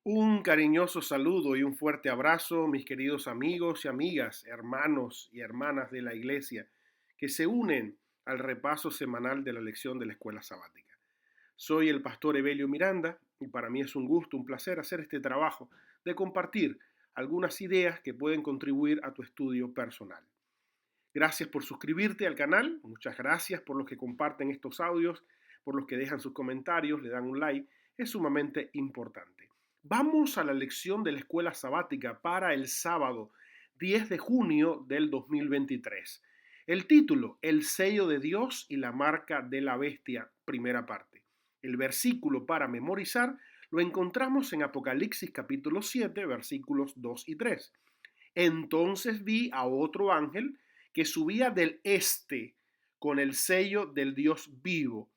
Un cariñoso saludo y un fuerte abrazo, mis queridos amigos y amigas, hermanos y hermanas de la iglesia que se unen al repaso semanal de la lección de la escuela sabática. Soy el pastor Evelio Miranda y para mí es un gusto, un placer hacer este trabajo de compartir algunas ideas que pueden contribuir a tu estudio personal. Gracias por suscribirte al canal, muchas gracias por los que comparten estos audios, por los que dejan sus comentarios, le dan un like, es sumamente importante. Vamos a la lección de la escuela sabática para el sábado 10 de junio del 2023. El título, El sello de Dios y la marca de la bestia, primera parte. El versículo para memorizar lo encontramos en Apocalipsis capítulo 7, versículos 2 y 3. Entonces vi a otro ángel que subía del este con el sello del Dios vivo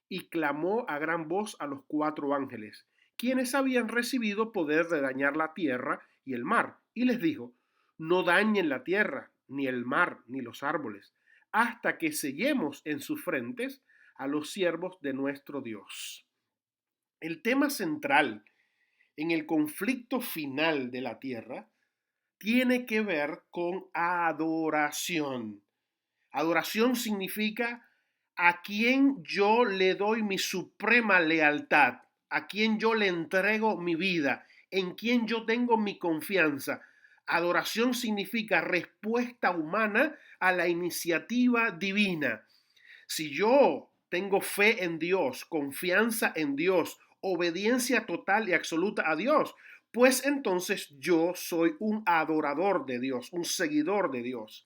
y clamó a gran voz a los cuatro ángeles, quienes habían recibido poder de dañar la tierra y el mar, y les dijo, no dañen la tierra, ni el mar, ni los árboles, hasta que sellemos en sus frentes a los siervos de nuestro Dios. El tema central en el conflicto final de la tierra tiene que ver con adoración. Adoración significa a quien yo le doy mi suprema lealtad, a quien yo le entrego mi vida, en quien yo tengo mi confianza. Adoración significa respuesta humana a la iniciativa divina. Si yo tengo fe en Dios, confianza en Dios, obediencia total y absoluta a Dios, pues entonces yo soy un adorador de Dios, un seguidor de Dios.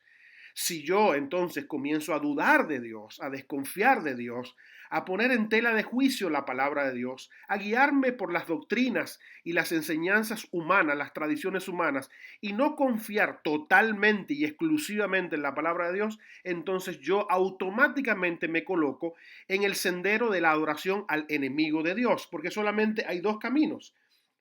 Si yo entonces comienzo a dudar de Dios, a desconfiar de Dios, a poner en tela de juicio la palabra de Dios, a guiarme por las doctrinas y las enseñanzas humanas, las tradiciones humanas, y no confiar totalmente y exclusivamente en la palabra de Dios, entonces yo automáticamente me coloco en el sendero de la adoración al enemigo de Dios, porque solamente hay dos caminos.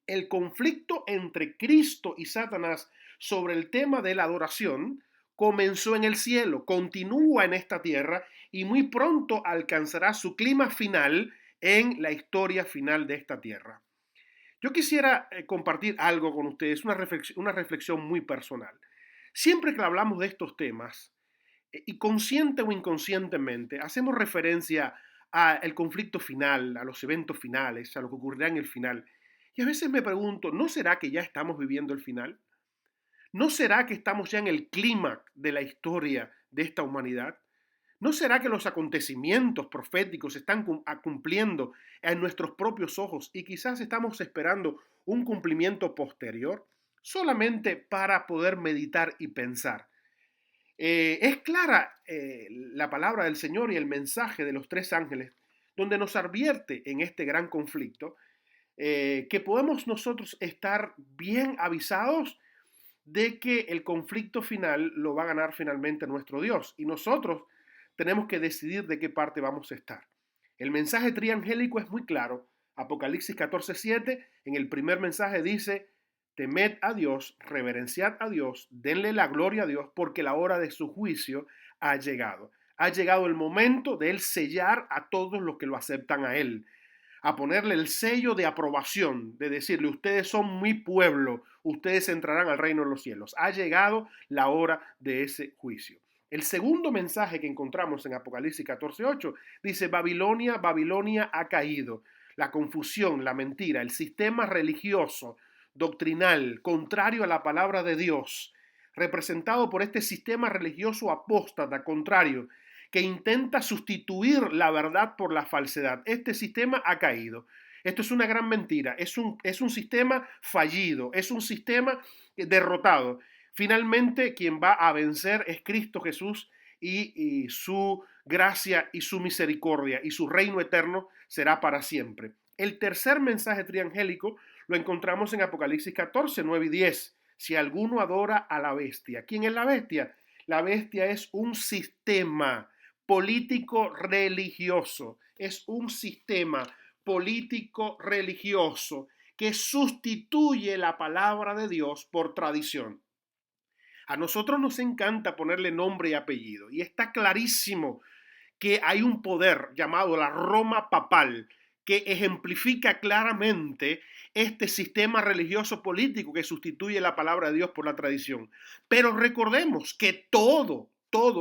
El conflicto entre Cristo y Satanás sobre el tema de la adoración comenzó en el cielo, continúa en esta tierra y muy pronto alcanzará su clima final en la historia final de esta tierra. Yo quisiera compartir algo con ustedes, una reflexión muy personal. Siempre que hablamos de estos temas, y consciente o inconscientemente, hacemos referencia al conflicto final, a los eventos finales, a lo que ocurrirá en el final. Y a veces me pregunto, ¿no será que ya estamos viviendo el final? ¿No será que estamos ya en el clímax de la historia de esta humanidad? ¿No será que los acontecimientos proféticos se están cumpliendo en nuestros propios ojos y quizás estamos esperando un cumplimiento posterior solamente para poder meditar y pensar? Es clara la palabra del Señor y el mensaje de los tres ángeles, donde nos advierte en este gran conflicto que podemos nosotros estar bien avisados de que el conflicto final lo va a ganar finalmente nuestro Dios y nosotros tenemos que decidir de qué parte vamos a estar. El mensaje triangélico es muy claro. Apocalipsis 14:7 en el primer mensaje dice, temed a Dios, reverenciad a Dios, denle la gloria a Dios porque la hora de su juicio ha llegado. Ha llegado el momento de él sellar a todos los que lo aceptan a él, a ponerle el sello de aprobación, de decirle, ustedes son mi pueblo, ustedes entrarán al reino de los cielos. Ha llegado la hora de ese juicio. El segundo mensaje que encontramos en Apocalipsis 14:8 dice, Babilonia, Babilonia ha caído. La confusión, la mentira, el sistema religioso, doctrinal, contrario a la palabra de Dios, representado por este sistema religioso apóstata, contrario, que intenta sustituir la verdad por la falsedad. Este sistema ha caído. Esto es una gran mentira. Es un sistema fallido. Es un sistema derrotado. Finalmente, quien va a vencer es Cristo Jesús y su gracia y su misericordia y su reino eterno será para siempre. El tercer mensaje triangélico lo encontramos en Apocalipsis 14, 9 y 10. Si alguno adora a la bestia. ¿Quién es la bestia? La bestia es un sistema político religioso. Es un sistema político religioso que sustituye la palabra de Dios por tradición. A nosotros nos encanta ponerle nombre y apellido y está clarísimo que hay un poder llamado la Roma papal que ejemplifica claramente este sistema religioso político que sustituye la palabra de Dios por la tradición. Pero recordemos que todo,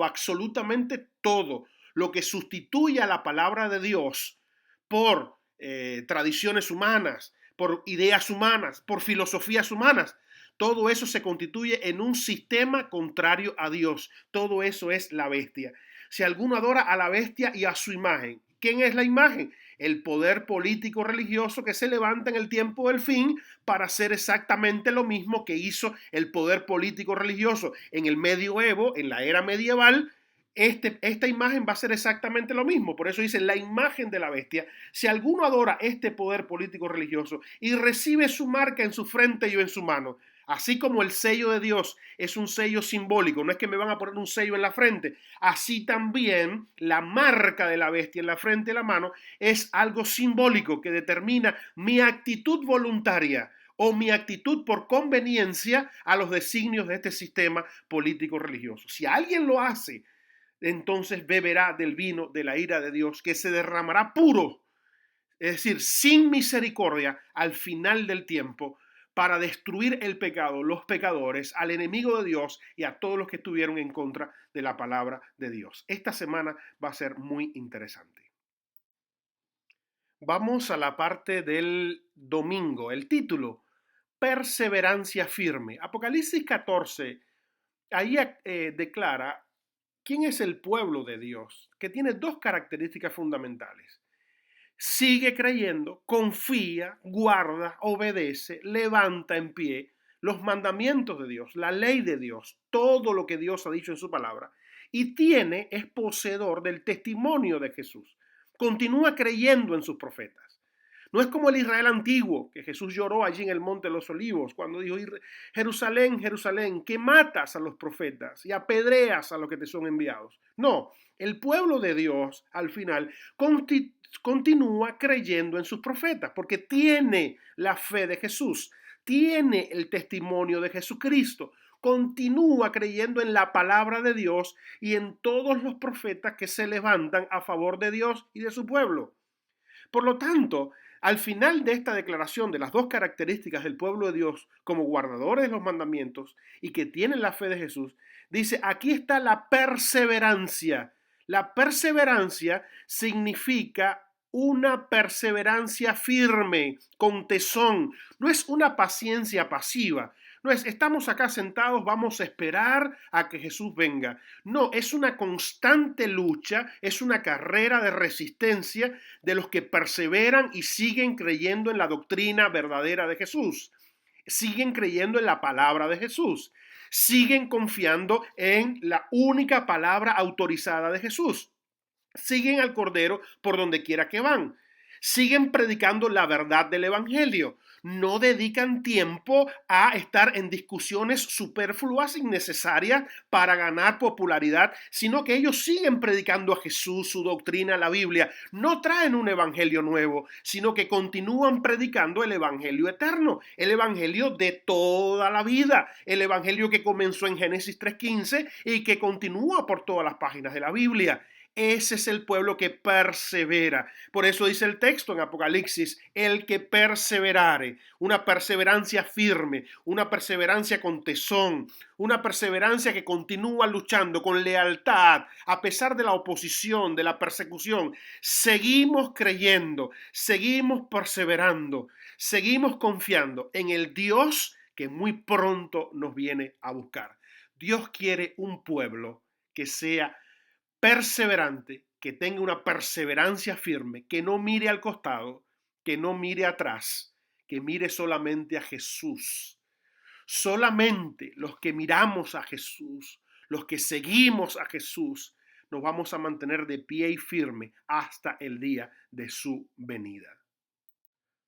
absolutamente todo lo que sustituye a la palabra de Dios por tradiciones humanas, por ideas humanas, por filosofías humanas, todo eso se constituye en un sistema contrario a Dios. Todo eso es la bestia. Si alguno adora a la bestia y a su imagen, ¿quién es la imagen? El poder político religioso que se levanta en el tiempo del fin para hacer exactamente lo mismo que hizo el poder político religioso en el medioevo, en la era medieval. Esta imagen va a ser exactamente lo mismo. Por eso dice la imagen de la bestia. Si alguno adora este poder político religioso y recibe su marca en su frente y en su mano, así como el sello de Dios es un sello simbólico, no es que me van a poner un sello en la frente, así también la marca de la bestia en la frente y la mano es algo simbólico que determina mi actitud voluntaria o mi actitud por conveniencia a los designios de este sistema político religioso. Si alguien lo hace, entonces beberá del vino de la ira de Dios que se derramará puro, es decir, sin misericordia al final del tiempo, para destruir el pecado, los pecadores, al enemigo de Dios y a todos los que estuvieron en contra de la palabra de Dios. Esta semana va a ser muy interesante. Vamos a la parte del domingo, el título, perseverancia firme. Apocalipsis 14, ahí declara quién es el pueblo de Dios, que tiene dos características fundamentales. Sigue creyendo, confía, guarda, obedece, levanta en pie los mandamientos de Dios, la ley de Dios, todo lo que Dios ha dicho en su palabra, y es poseedor del testimonio de Jesús. Continúa creyendo en sus profetas. No es como el Israel antiguo, que Jesús lloró allí en el Monte de los Olivos, cuando dijo, Jerusalén, Jerusalén, que matas a los profetas y apedreas a los que te son enviados. No, el pueblo de Dios, al final, continúa creyendo en sus profetas, porque tiene la fe de Jesús, tiene el testimonio de Jesucristo, continúa creyendo en la palabra de Dios y en todos los profetas que se levantan a favor de Dios y de su pueblo. Por lo tanto, al final de esta declaración de las dos características del pueblo de Dios como guardadores de los mandamientos y que tienen la fe de Jesús, dice, aquí está la perseverancia. La perseverancia significa una perseverancia firme, con tesón. No es una paciencia pasiva. No es, estamos acá sentados, vamos a esperar a que Jesús venga. No, es una constante lucha, es una carrera de resistencia de los que perseveran y siguen creyendo en la doctrina verdadera de Jesús. Siguen creyendo en la palabra de Jesús. Siguen confiando en la única palabra autorizada de Jesús. Siguen al Cordero por donde quiera que van. Siguen predicando la verdad del Evangelio. No dedican tiempo a estar en discusiones superfluas, innecesarias para ganar popularidad, sino que ellos siguen predicando a Jesús, su doctrina, la Biblia. No traen un evangelio nuevo, sino que continúan predicando el evangelio eterno, el evangelio de toda la vida, el evangelio que comenzó en Génesis 3:15 y que continúa por todas las páginas de la Biblia. Ese es el pueblo que persevera. Por eso dice el texto en Apocalipsis, el que perseverare, una perseverancia firme, una perseverancia con tesón, una perseverancia que continúa luchando con lealtad a pesar de la oposición, de la persecución. Seguimos creyendo, seguimos perseverando, seguimos confiando en el Dios que muy pronto nos viene a buscar. Dios quiere un pueblo que sea perseverante, que tenga una perseverancia firme, que no mire al costado, que no mire atrás, que mire solamente a Jesús. Solamente los que miramos a Jesús, los que seguimos a Jesús, nos vamos a mantener de pie y firme hasta el día de su venida.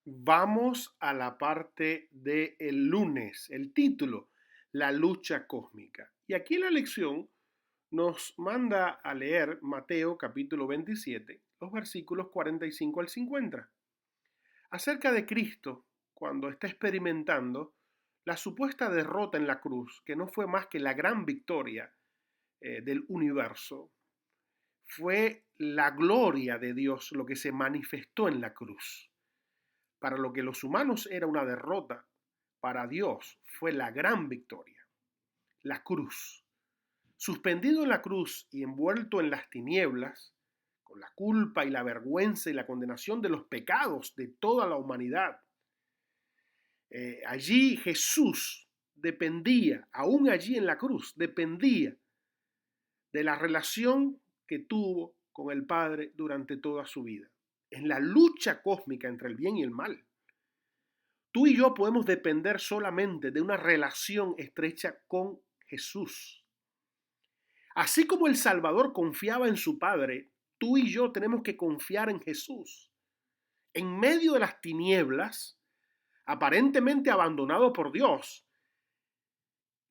Vamos a la parte del lunes, el título, la lucha cósmica. Y aquí la lección nos manda a leer Mateo capítulo 27, los versículos 45 al 50, acerca de Cristo cuando está experimentando la supuesta derrota en la cruz, que no fue más que la gran victoria del universo. Fue la gloria de Dios lo que se manifestó en la cruz Para lo que los humanos era una derrota, para Dios fue la gran victoria. La cruz. Suspendido en la cruz y envuelto en las tinieblas, con la culpa y la vergüenza y la condenación de los pecados de toda la humanidad. Allí Jesús dependía, aún allí en la cruz, dependía de la relación que tuvo con el Padre durante toda su vida. En la lucha cósmica entre el bien y el mal. Tú y yo podemos depender solamente de una relación estrecha con Jesús. Así como el Salvador confiaba en su Padre, tú y yo tenemos que confiar en Jesús. En medio de las tinieblas, aparentemente abandonado por Dios,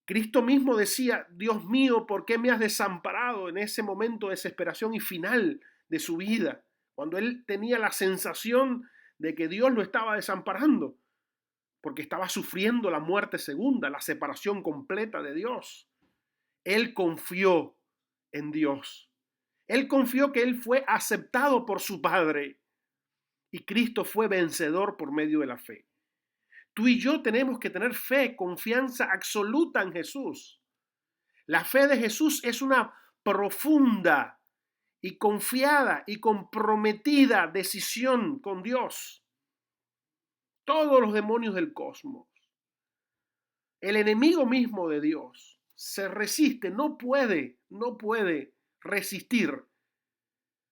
Cristo mismo decía: Dios mío, ¿por qué me has desamparado? En ese momento de desesperación y final de su vida, cuando él tenía la sensación de que Dios lo estaba desamparando, porque estaba sufriendo la muerte segunda, la separación completa de Dios. Él confió en Dios. Él confió que él fue aceptado por su Padre y Cristo fue vencedor por medio de la fe. Tú y yo tenemos que tener fe, confianza absoluta en Jesús. La fe de Jesús es una profunda y confiada y comprometida decisión con Dios. Todos los demonios del cosmos, el enemigo mismo de Dios, se resiste, no puede resistir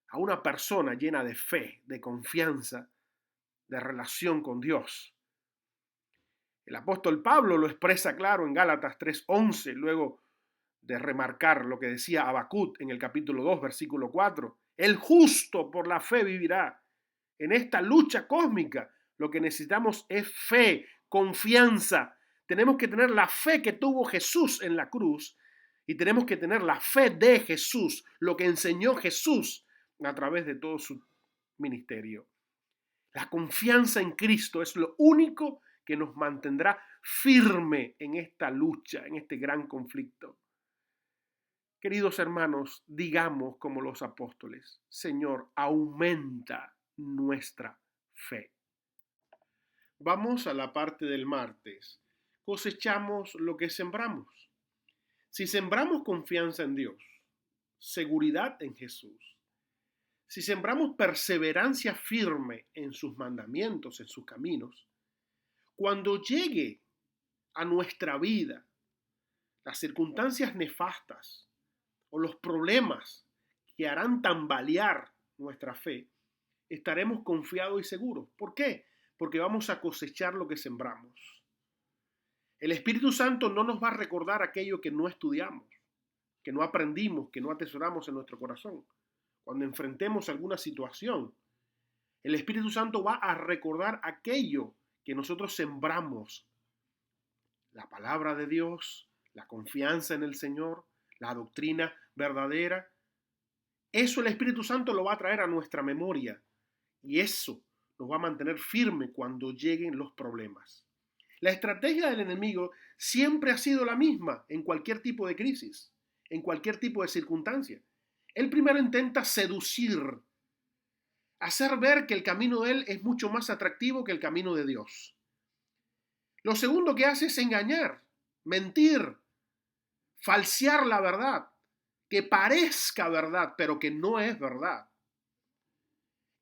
a una persona llena de fe, de confianza, de relación con Dios. El apóstol Pablo lo expresa claro en Gálatas 3:11, luego de remarcar lo que decía Habacuc en el capítulo 2, versículo 4. El justo por la fe vivirá. En esta lucha cósmica lo que necesitamos es fe, confianza. Tenemos que tener la fe que tuvo Jesús en la cruz y tenemos que tener la fe de Jesús, lo que enseñó Jesús a través de todo su ministerio. La confianza en Cristo es lo único que nos mantendrá firme en esta lucha, en este gran conflicto. Queridos hermanos, digamos como los apóstoles: Señor, aumenta nuestra fe. Vamos a la parte del martes. Cosechamos lo que sembramos. Si sembramos confianza en Dios, seguridad en Jesús, si sembramos perseverancia firme en sus mandamientos, en sus caminos, cuando llegue a nuestra vida las circunstancias nefastas o los problemas que harán tambalear nuestra fe, estaremos confiados y seguros. ¿Por qué? Porque vamos a cosechar lo que sembramos. El Espíritu Santo no nos va a recordar aquello que no estudiamos, que no aprendimos, que no atesoramos en nuestro corazón. Cuando enfrentemos alguna situación, el Espíritu Santo va a recordar aquello que nosotros sembramos. La palabra de Dios, la confianza en el Señor, la doctrina verdadera. Eso el Espíritu Santo lo va a traer a nuestra memoria y eso nos va a mantener firme cuando lleguen los problemas. La estrategia del enemigo siempre ha sido la misma en cualquier tipo de crisis, en cualquier tipo de circunstancia. Él primero intenta seducir, hacer ver que el camino de él es mucho más atractivo que el camino de Dios. Lo segundo que hace es engañar, mentir, falsear la verdad, que parezca verdad, pero que no es verdad.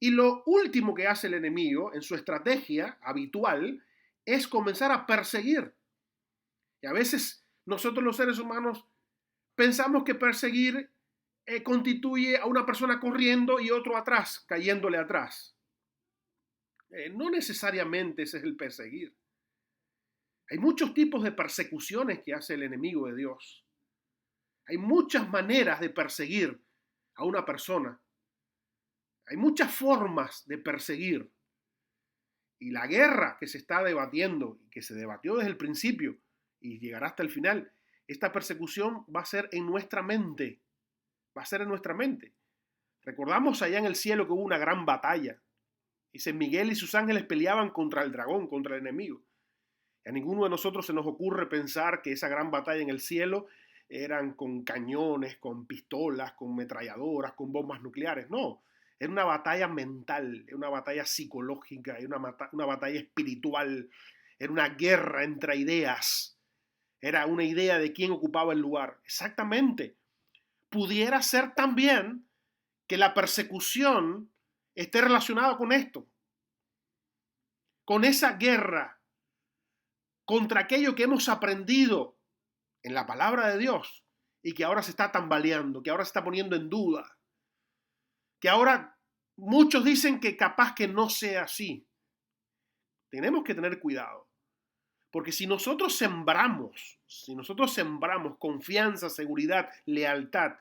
Y lo último que hace el enemigo en su estrategia habitual es comenzar a perseguir. Y a veces nosotros los seres humanos pensamos que perseguir constituye a una persona corriendo y otro atrás, cayéndole atrás. No necesariamente ese es el perseguir. Hay muchos tipos de persecuciones que hace el enemigo de Dios. Hay muchas maneras de perseguir a una persona. Hay muchas formas de perseguir. Y la guerra que se está debatiendo y que se debatió desde el principio y llegará hasta el final, esta persecución va a ser en nuestra mente. Va a ser en nuestra mente. Recordamos allá en el cielo que hubo una gran batalla. Dice, Miguel y sus ángeles peleaban contra el dragón, contra el enemigo. Y a ninguno de nosotros se nos ocurre pensar que esa gran batalla en el cielo eran con cañones, con pistolas, con metralladoras, con bombas nucleares. No, Era una batalla mental, era una batalla psicológica, era una batalla espiritual, era una guerra entre ideas. Era una idea de quién ocupaba el lugar. Exactamente. Pudiera ser también que la persecución esté relacionada con esto, con esa guerra contra aquello que hemos aprendido en la palabra de Dios y que ahora se está tambaleando, que ahora se está poniendo en duda, que ahora muchos dicen que capaz que no sea así. Tenemos que tener cuidado, porque si nosotros sembramos confianza, seguridad, lealtad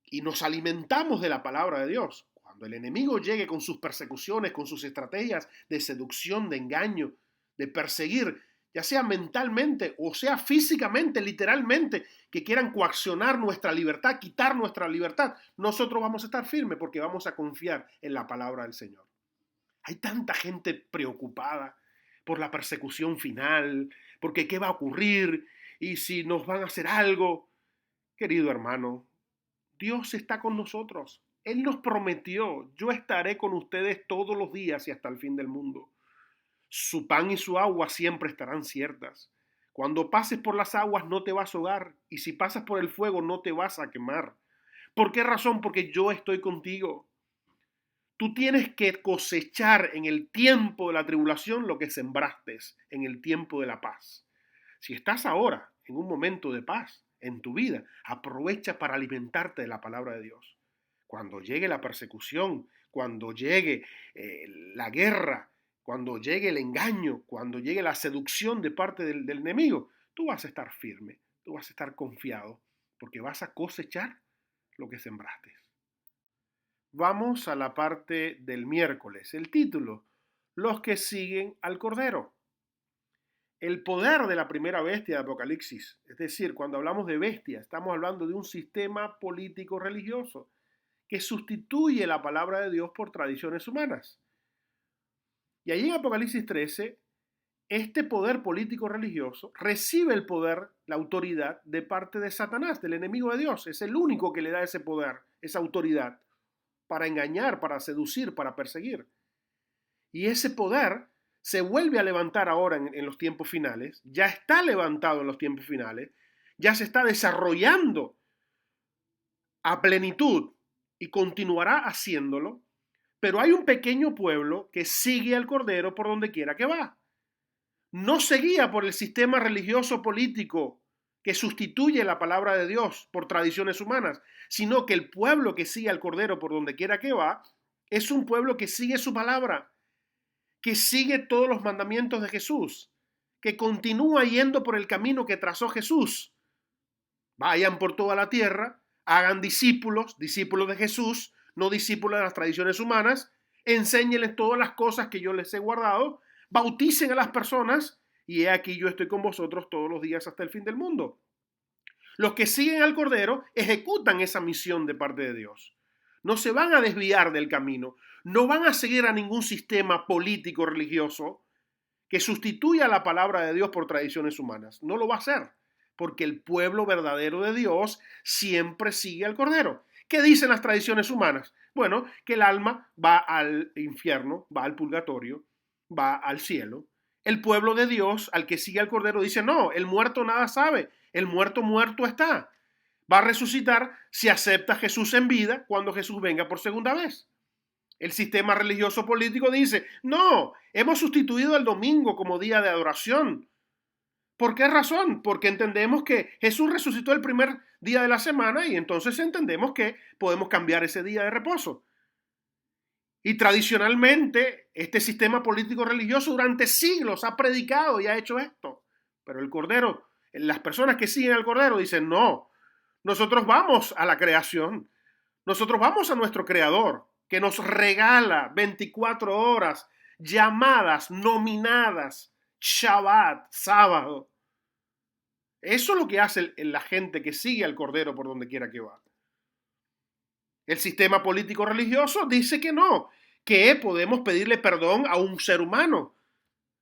y nos alimentamos de la palabra de Dios, cuando el enemigo llegue con sus persecuciones, con sus estrategias de seducción, de engaño, de perseguir, ya sea mentalmente o sea físicamente, literalmente, que quieran coaccionar nuestra libertad, quitar nuestra libertad, nosotros vamos a estar firmes porque vamos a confiar en la palabra del Señor. Hay tanta gente preocupada por la persecución final, porque qué va a ocurrir y si nos van a hacer algo. Querido hermano, Dios está con nosotros. Él nos prometió, yo estaré con ustedes todos los días y hasta el fin del mundo. Su pan y su agua siempre estarán ciertas. Cuando pases por las aguas no te vas a ahogar, y si pasas por el fuego no te vas a quemar. ¿Por qué razón? Porque yo estoy contigo. Tú tienes que cosechar en el tiempo de la tribulación lo que sembraste en el tiempo de la paz. Si estás ahora en un momento de paz en tu vida, aprovecha para alimentarte de la palabra de Dios. Cuando llegue la persecución, cuando llegue la guerra, cuando llegue el engaño, cuando llegue la seducción de parte del enemigo, tú vas a estar firme, tú vas a estar confiado, porque vas a cosechar lo que sembraste. Vamos a la parte del miércoles. El título, los que siguen al Cordero. El poder de la primera bestia de Apocalipsis, es decir, cuando hablamos de bestia, estamos hablando de un sistema político religioso que sustituye la palabra de Dios por tradiciones humanas. Y ahí en Apocalipsis 13, este poder político religioso recibe el poder, la autoridad de parte de Satanás, del enemigo de Dios. Es el único que le da ese poder, esa autoridad, para engañar, para seducir, para perseguir. Y ese poder se vuelve a levantar ahora en los tiempos finales, ya está levantado en los tiempos finales, ya se está desarrollando a plenitud y continuará haciéndolo, pero hay un pequeño pueblo que sigue al Cordero por donde quiera que va. No se guía por el sistema religioso político que sustituye la palabra de Dios por tradiciones humanas, sino que el pueblo que sigue al Cordero por donde quiera que va es un pueblo que sigue su palabra, que sigue todos los mandamientos de Jesús, que continúa yendo por el camino que trazó Jesús. Vayan por toda la tierra, hagan discípulos, discípulos de Jesús, no discípulos de las tradiciones humanas, enséñenles todas las cosas que yo les he guardado, bauticen a las personas y he aquí yo estoy con vosotros todos los días hasta el fin del mundo. Los que siguen al Cordero ejecutan esa misión de parte de Dios. No se van a desviar del camino, no van a seguir a ningún sistema político religioso que sustituya la palabra de Dios por tradiciones humanas. No lo va a hacer, porque el pueblo verdadero de Dios siempre sigue al Cordero. ¿Qué dicen las tradiciones humanas? Bueno, que el alma va al infierno, va al purgatorio, va al cielo. El pueblo de Dios, al que sigue al Cordero, dice, no, el muerto nada sabe, el muerto muerto está. Va a resucitar si acepta a Jesús en vida cuando Jesús venga por segunda vez. El sistema religioso político dice, no, hemos sustituido el domingo como día de adoración. ¿Por qué razón? Porque entendemos que Jesús resucitó el primer día de la semana y entonces entendemos que podemos cambiar ese día de reposo. Y tradicionalmente este sistema político religioso durante siglos ha predicado y ha hecho esto. Pero el Cordero, las personas que siguen al Cordero dicen, no, nosotros vamos a la creación, nosotros vamos a nuestro Creador, que nos regala 24 horas llamadas, nominadas, Shabbat, sábado. Eso es lo que hace la gente que sigue al Cordero por donde quiera que va. El sistema político religioso dice que no, que podemos pedirle perdón a un ser humano,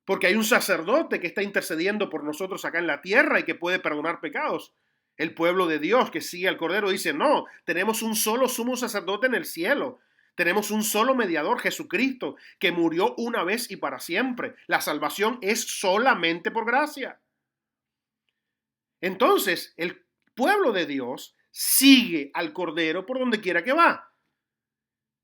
porque hay un sacerdote que está intercediendo por nosotros acá en la tierra y que puede perdonar pecados. El pueblo de Dios que sigue al Cordero dice, no, tenemos un solo sumo sacerdote en el cielo. Tenemos un solo mediador, Jesucristo, que murió una vez y para siempre. La salvación es solamente por gracia. Entonces, el pueblo de Dios sigue al Cordero por donde quiera que va.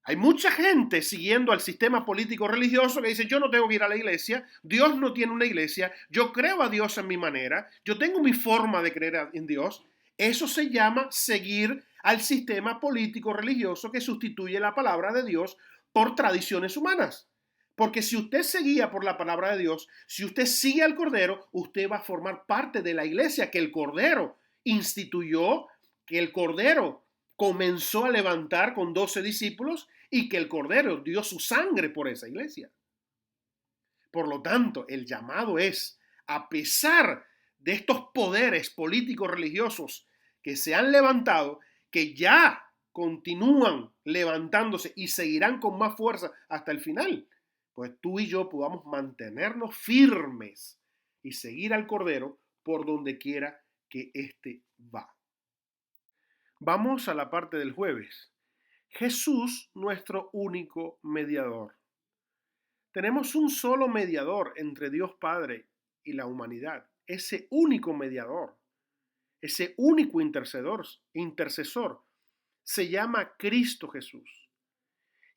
Hay mucha gente siguiendo al sistema político religioso que dice, yo no tengo que ir a la iglesia, Dios no tiene una iglesia, yo creo a Dios en mi manera, yo tengo mi forma de creer en Dios. Eso se llama seguir al sistema político religioso que sustituye la palabra de Dios por tradiciones humanas. Porque si usted se guía por la palabra de Dios, si usted sigue al Cordero, usted va a formar parte de la iglesia que el Cordero instituyó, que el Cordero comenzó a levantar con 12 discípulos y que el Cordero dio su sangre por esa iglesia. Por lo tanto, el llamado es, a pesar de estos poderes políticos religiosos que se han levantado, que ya continúan levantándose y seguirán con más fuerza hasta el final, pues tú y yo podamos mantenernos firmes y seguir al Cordero por donde quiera que éste va. Vamos a la parte del jueves. Jesús, nuestro único mediador. Tenemos un solo mediador entre Dios Padre y la humanidad. Ese único mediador, ese único intercesor, se llama Cristo Jesús.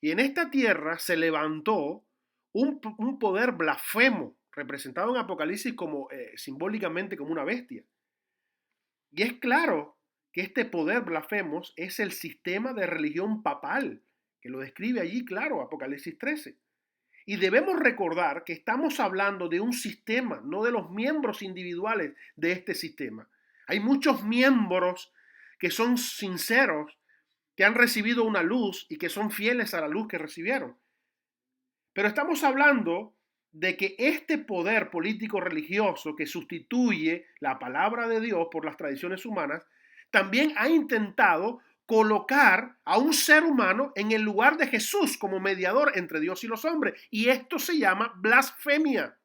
Y en esta tierra se levantó un poder blasfemo, representado en Apocalipsis como simbólicamente como una bestia. Y es claro que este poder blasfemo es el sistema de religión papal, que lo describe allí, claro, Apocalipsis 13. Y debemos recordar que estamos hablando de un sistema, no de los miembros individuales de este sistema. Hay muchos miembros que son sinceros, que han recibido una luz y que son fieles a la luz que recibieron. Pero estamos hablando de que este poder político religioso que sustituye la palabra de Dios por las tradiciones humanas, también ha intentado colocar a un ser humano en el lugar de Jesús como mediador entre Dios y los hombres. Y esto se llama blasfemia.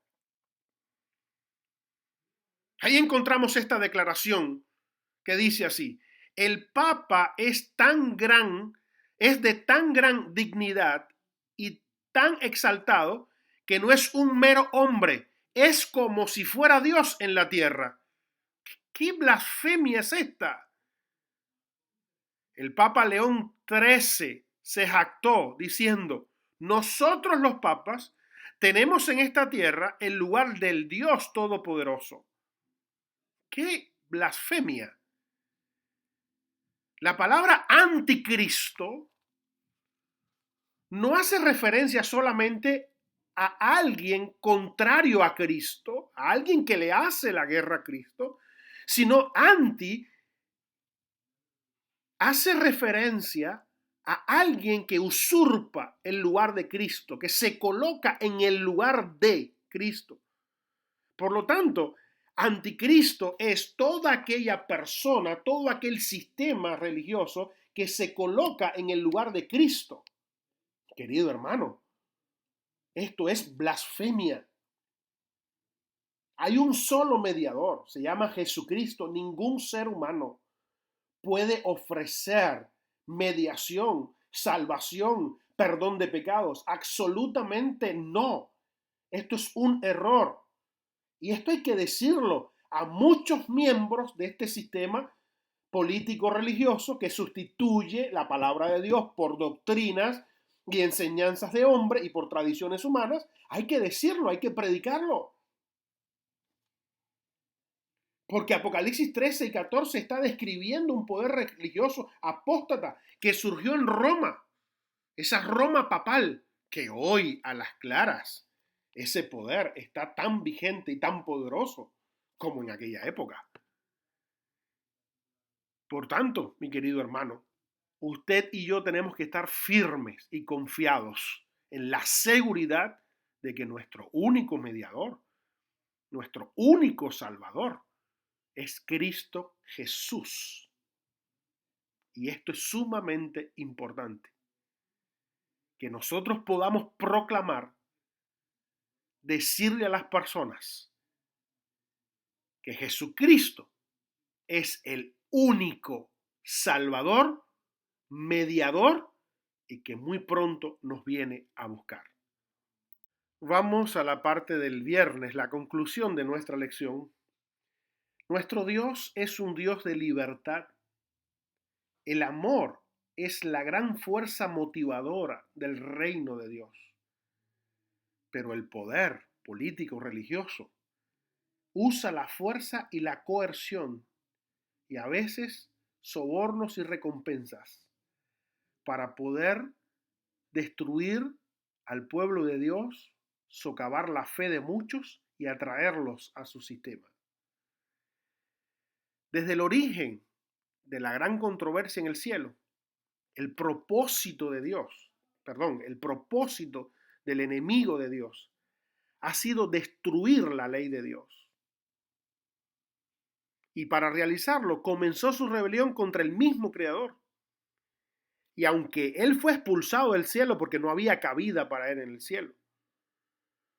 Ahí encontramos esta declaración que dice así: el Papa es de tan gran dignidad y tan exaltado que no es un mero hombre, es como si fuera Dios en la tierra. ¿Qué blasfemia es esta? El Papa León XIII se jactó diciendo: nosotros los papas tenemos en esta tierra el lugar del Dios Todopoderoso. ¡Qué blasfemia! La palabra anticristo no hace referencia solamente a alguien contrario a Cristo, a alguien que le hace la guerra a Cristo, sino anti hace referencia a alguien que usurpa el lugar de Cristo, que se coloca en el lugar de Cristo. Por lo tanto, anticristo es toda aquella persona, todo aquel sistema religioso que se coloca en el lugar de Cristo. Querido hermano, esto es blasfemia. Hay un solo mediador, se llama Jesucristo. Ningún ser humano puede ofrecer mediación, salvación, perdón de pecados. Absolutamente no. Esto es un error. Y esto hay que decirlo a muchos miembros de este sistema político religioso que sustituye la palabra de Dios por doctrinas y enseñanzas de hombre y por tradiciones humanas. Hay que decirlo, hay que predicarlo. Porque Apocalipsis 13 y 14 está describiendo un poder religioso apóstata que surgió en Roma. Esa Roma papal que hoy a las claras ese poder está tan vigente y tan poderoso como en aquella época. Por tanto, mi querido hermano, usted y yo tenemos que estar firmes y confiados en la seguridad de que nuestro único mediador, nuestro único salvador, es Cristo Jesús. Y esto es sumamente importante, que nosotros podamos proclamar, decirle a las personas que Jesucristo es el único Salvador, mediador y que muy pronto nos viene a buscar. Vamos a la parte del viernes, la conclusión de nuestra lección. Nuestro Dios es un Dios de libertad. El amor es la gran fuerza motivadora del reino de Dios. Pero el poder político religioso usa la fuerza y la coerción y a veces sobornos y recompensas para poder destruir al pueblo de Dios, socavar la fe de muchos y atraerlos a su sistema. Desde el origen de la gran controversia en el cielo, el propósito del enemigo de Dios ha sido destruir la ley de Dios. Y para realizarlo comenzó su rebelión contra el mismo Creador. Y aunque él fue expulsado del cielo porque no había cabida para él en el cielo,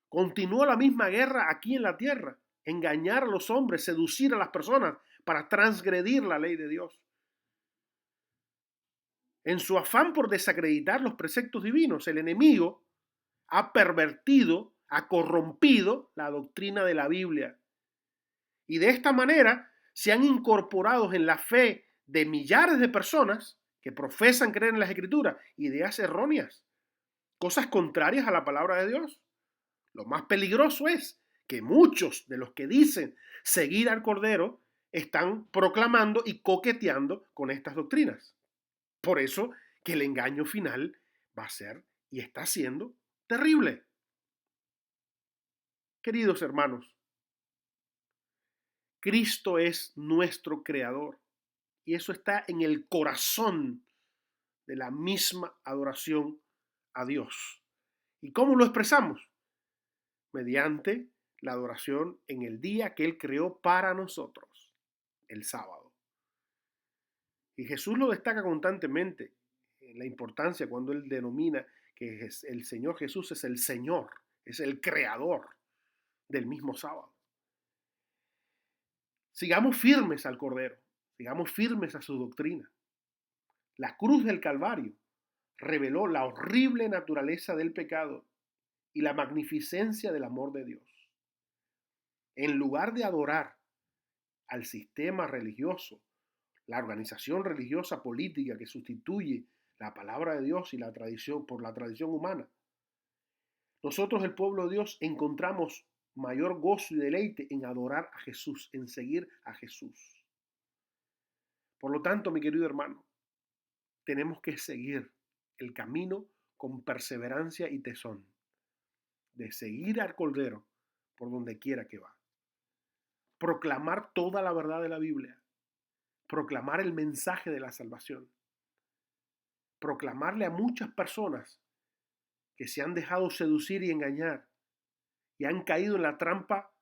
continuó la misma guerra aquí en la tierra, engañar a los hombres, seducir a las personas para transgredir la ley de Dios. En su afán por desacreditar los preceptos divinos, el enemigo ha pervertido, ha corrompido la doctrina de la Biblia. Y de esta manera se han incorporado en la fe de millares de personas que profesan creer en las Escrituras ideas erróneas, cosas contrarias a la palabra de Dios. Lo más peligroso es que muchos de los que dicen seguir al Cordero están proclamando y coqueteando con estas doctrinas. Por eso que el engaño final va a ser y está siendo terrible. Queridos hermanos, Cristo es nuestro Creador y eso está en el corazón de la misma adoración a Dios. ¿Y cómo lo expresamos? Mediante la adoración en el día que Él creó para nosotros, el sábado. Y Jesús lo destaca constantemente en la importancia cuando Él denomina que el Señor Jesús es el Señor, es el creador del mismo sábado. Sigamos firmes al Cordero, sigamos firmes a su doctrina. La cruz del Calvario reveló la horrible naturaleza del pecado y la magnificencia del amor de Dios. En lugar de adorar al sistema religioso, la organización religiosa política que sustituye la palabra de Dios y la tradición por la tradición humana, nosotros, el pueblo de Dios, encontramos mayor gozo y deleite en adorar a Jesús, en seguir a Jesús. Por lo tanto, mi querido hermano, tenemos que seguir el camino con perseverancia y tesón, de seguir al Cordero por donde quiera que va. Proclamar toda la verdad de la Biblia, proclamar el mensaje de la salvación, proclamarle a muchas personas que se han dejado seducir y engañar y han caído en la trampa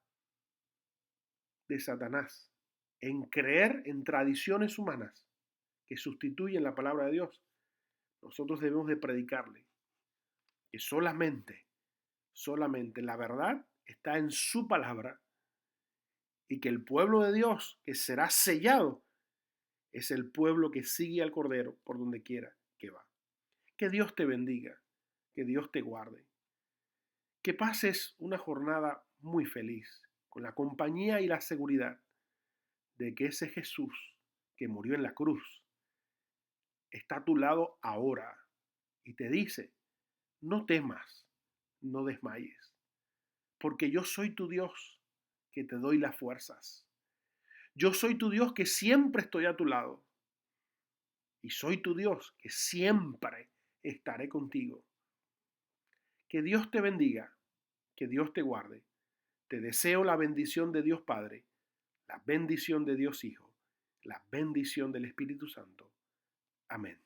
de Satanás, en creer en tradiciones humanas que sustituyen la palabra de Dios. Nosotros debemos de predicarle que solamente la verdad está en su palabra y que el pueblo de Dios que será sellado es el pueblo que sigue al Cordero por donde quiera que va. Que Dios te bendiga, que Dios te guarde, que pases una jornada muy feliz con la compañía y la seguridad de que ese Jesús que murió en la cruz está a tu lado ahora y te dice: no temas, no desmayes, porque yo soy tu Dios que te doy las fuerzas. Yo soy tu Dios que siempre estoy a tu lado. Y soy tu Dios que siempre estaré contigo. Que Dios te bendiga, que Dios te guarde. Te deseo la bendición de Dios Padre, la bendición de Dios Hijo, la bendición del Espíritu Santo. Amén.